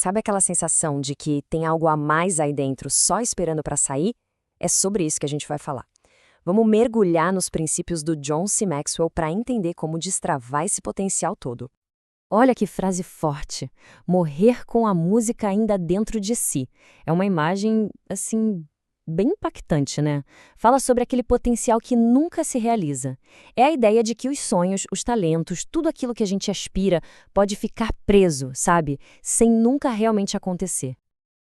Sabe aquela sensação de que tem algo a mais aí dentro só esperando para sair? É sobre isso que a gente vai falar. Vamos mergulhar nos princípios do John C. Maxwell para entender como destravar esse potencial todo. Olha que frase forte. Morrer com a música ainda dentro de si. É uma imagem, assim, bem impactante, né? Fala sobre aquele potencial que nunca se realiza. É a ideia de que os sonhos, os talentos, tudo aquilo que a gente aspira pode ficar preso, sabe? Sem nunca realmente acontecer.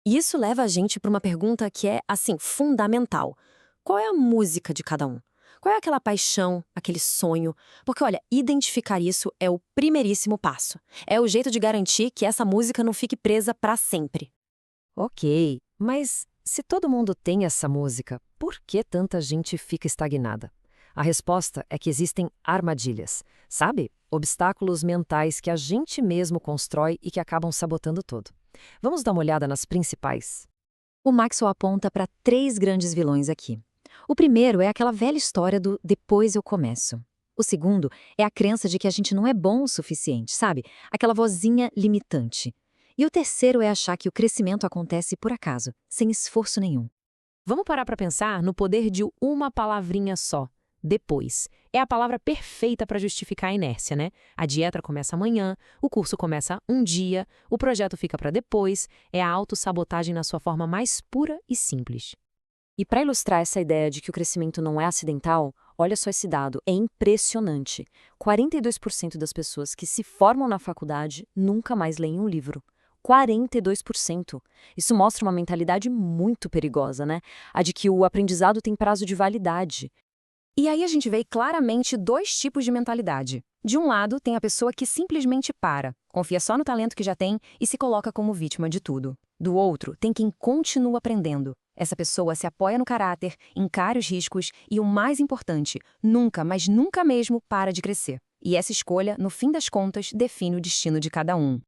E isso leva a gente para uma pergunta que é, assim, fundamental. Qual é a música de cada um? Qual é aquela paixão, aquele sonho? Porque, olha, identificar isso é o primeiríssimo passo. É o jeito de garantir que essa música não fique presa para sempre. Ok, mas se todo mundo tem essa música, por que tanta gente fica estagnada? A resposta é que existem armadilhas, sabe? Obstáculos mentais que a gente mesmo constrói e que acabam sabotando tudo. Vamos dar uma olhada nas principais. O Maxwell aponta para 3 grandes vilões aqui. O primeiro é aquela velha história do depois eu começo. O segundo é a crença de que a gente não é bom o suficiente, sabe? Aquela vozinha limitante. E o terceiro é achar que o crescimento acontece por acaso, sem esforço nenhum. Vamos parar para pensar no poder de uma palavrinha só. Depois. É a palavra perfeita para justificar a inércia, né? A dieta começa amanhã, o curso começa um dia, o projeto fica para depois, é a autossabotagem na sua forma mais pura e simples. E para ilustrar essa ideia de que o crescimento não é acidental, olha só esse dado, é impressionante. 42% das pessoas que se formam na faculdade nunca mais leem um livro. 42%. Isso mostra uma mentalidade muito perigosa, né? A de que o aprendizado tem prazo de validade. E aí a gente vê claramente 2 tipos de mentalidade. De um lado, tem a pessoa que simplesmente para, confia só no talento que já tem e se coloca como vítima de tudo. Do outro, tem quem continua aprendendo. Essa pessoa se apoia no caráter, encara os riscos e, o mais importante, nunca, mas nunca mesmo para de crescer. E essa escolha, no fim das contas, define o destino de cada um.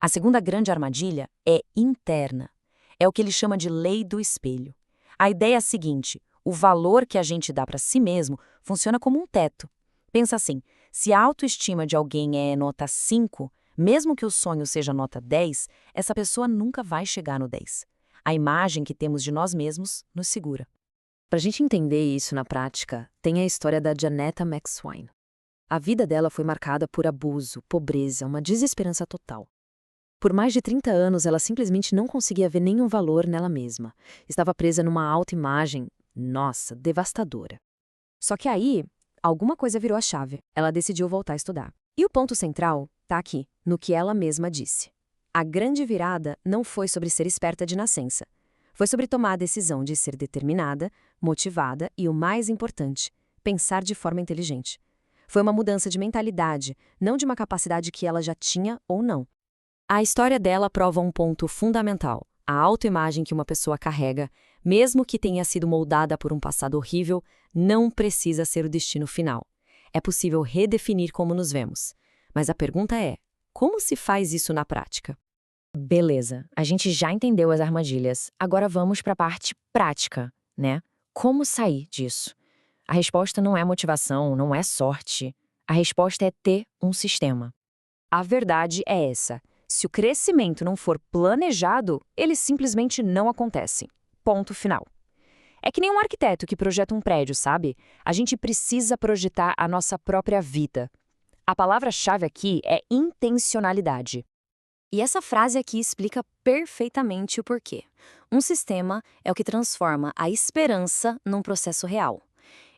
A segunda grande armadilha é interna. É o que ele chama de lei do espelho. A ideia é a seguinte: o valor que a gente dá para si mesmo funciona como um teto. Pensa assim, se a autoestima de alguém é nota 5, mesmo que o sonho seja nota 10, essa pessoa nunca vai chegar no 10. A imagem que temos de nós mesmos nos segura. Para a gente entender isso na prática, tem a história da Janetta McSwine. A vida dela foi marcada por abuso, pobreza, uma desesperança total. Por mais de 30 anos, ela simplesmente não conseguia ver nenhum valor nela mesma. Estava presa numa autoimagem, nossa, devastadora. Só que aí, alguma coisa virou a chave. Ela decidiu voltar a estudar. E o ponto central está aqui, no que ela mesma disse. A grande virada não foi sobre ser esperta de nascença. Foi sobre tomar a decisão de ser determinada, motivada e, o mais importante, pensar de forma inteligente. Foi uma mudança de mentalidade, não de uma capacidade que ela já tinha ou não. A história dela prova um ponto fundamental. A autoimagem que uma pessoa carrega, mesmo que tenha sido moldada por um passado horrível, não precisa ser o destino final. É possível redefinir como nos vemos. Mas a pergunta é, como se faz isso na prática? Beleza, a gente já entendeu as armadilhas. Agora vamos para a parte prática, né? Como sair disso? A resposta não é motivação, não é sorte. A resposta é ter um sistema. A verdade é essa. Se o crescimento não for planejado, ele simplesmente não acontece. Ponto final. É que nem um arquiteto que projeta um prédio, sabe? A gente precisa projetar a nossa própria vida. A palavra-chave aqui é intencionalidade. E essa frase aqui explica perfeitamente o porquê. Um sistema é o que transforma a esperança num processo real.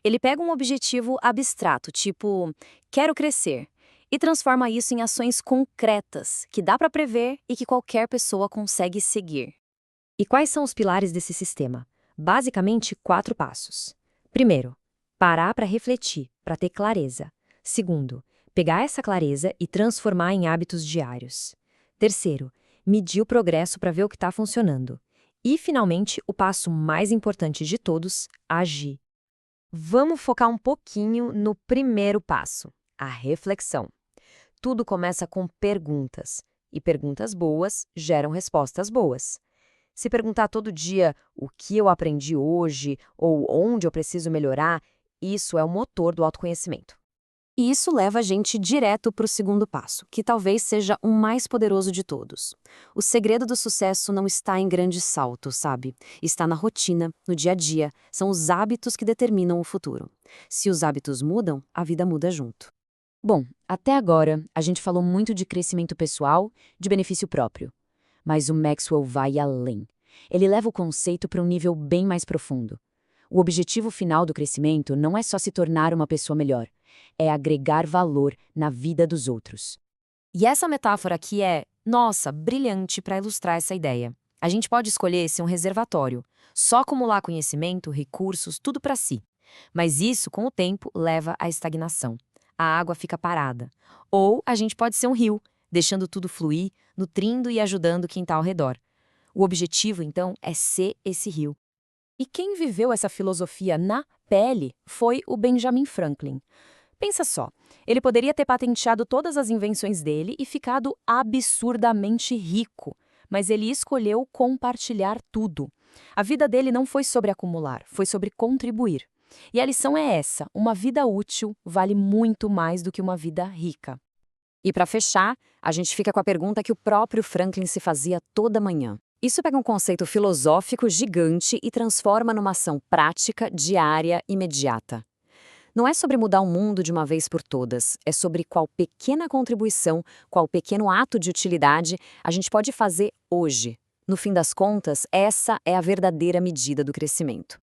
Ele pega um objetivo abstrato, tipo, quero crescer, e transforma isso em ações concretas, que dá para prever e que qualquer pessoa consegue seguir. E quais são os pilares desse sistema? Basicamente, 4 passos. Primeiro, parar para refletir, para ter clareza. Segundo, pegar essa clareza e transformar em hábitos diários. Terceiro, medir o progresso para ver o que está funcionando. E, finalmente, o passo mais importante de todos, agir. Vamos focar um pouquinho no primeiro passo, a reflexão. Tudo começa com perguntas, e perguntas boas geram respostas boas. Se perguntar todo dia o que eu aprendi hoje ou onde eu preciso melhorar, isso é o motor do autoconhecimento. E isso leva a gente direto para o segundo passo, que talvez seja o mais poderoso de todos. O segredo do sucesso não está em grandes saltos, sabe? Está na rotina, no dia a dia. São os hábitos que determinam o futuro. Se os hábitos mudam, a vida muda junto. Bom, até agora a gente falou muito de crescimento pessoal, de benefício próprio. Mas o Maxwell vai além. Ele leva o conceito para um nível bem mais profundo. O objetivo final do crescimento não é só se tornar uma pessoa melhor, é agregar valor na vida dos outros. E essa metáfora aqui é, nossa, brilhante para ilustrar essa ideia. A gente pode escolher ser um reservatório, só acumular conhecimento, recursos, tudo para si. Mas isso, com o tempo, leva à estagnação. A água fica parada. Ou a gente pode ser um rio, deixando tudo fluir, nutrindo e ajudando quem está ao redor. O objetivo, então, é ser esse rio. E quem viveu essa filosofia na pele foi o Benjamin Franklin. Pensa só, ele poderia ter patenteado todas as invenções dele e ficado absurdamente rico, mas ele escolheu compartilhar tudo. A vida dele não foi sobre acumular, foi sobre contribuir. E a lição é essa: uma vida útil vale muito mais do que uma vida rica. E para fechar, a gente fica com a pergunta que o próprio Franklin se fazia toda manhã. Isso pega um conceito filosófico gigante e transforma numa ação prática, diária, imediata. Não é sobre mudar o mundo de uma vez por todas, é sobre qual pequena contribuição, qual pequeno ato de utilidade a gente pode fazer hoje. No fim das contas, essa é a verdadeira medida do crescimento.